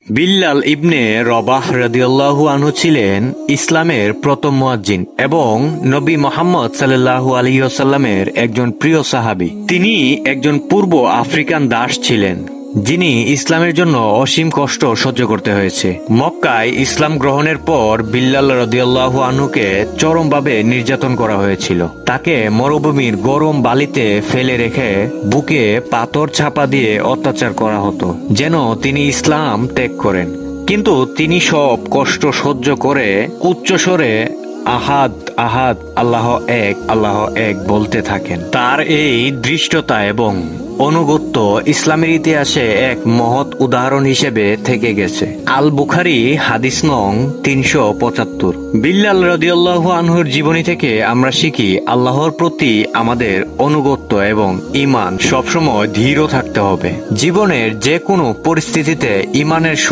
বিল্লাল ইবনে রবাহ রাদিয়াল্লাহু আনহু ছিলেন ইসলামের প্রথম মুয়াজ্জিন এবং নবী মুহাম্মদ সাল্লাল্লাহু আলাইহি ওয়াসাল্লামের একজন প্রিয় সাহাবী। তিনি একজন পূর্ব আফ্রিকান দাস ছিলেন, যিনি ইসলামের জন্য অসীম কষ্ট সহ্য করতে হয়েছে। মক্কায় ইসলাম গ্রহণের পর বিল্লাল রাদিয়াল্লাহু আনহুকে চরমভাবে নির্যাতন করা হয়েছিল। তাকে মরুভূমির গরম বালিতে ফেলে রেখে বুকে পাথর চাপা দিয়ে অত্যাচার করা হতো, যেন তিনি ইসলাম ত্যাগ করেন। কিন্তু তিনি সব কষ্ট সহ্য করে উচ্চস্বরে আহাদ আহাদ আল্লাহ এক বলতে থাকেন। তার এই দৃষ্টতা এবং অনুগত্য ইসলামের ইতিহাসে এক মহৎ উদাহরণ হিসেবে থেকে গেছে। আল বুখারী হাদিস নং 375। বিল্লাল রাদিয়াল্লাহু আনহুর জীবনী থেকে আমরা শিখি আল্লাহর প্রতি আমাদের অনুগত্য এবং ঈমান সবসময় দৃঢ় থাকতে হবে। জীবনের যে কোনো পরিস্থিতিতে ঈমানের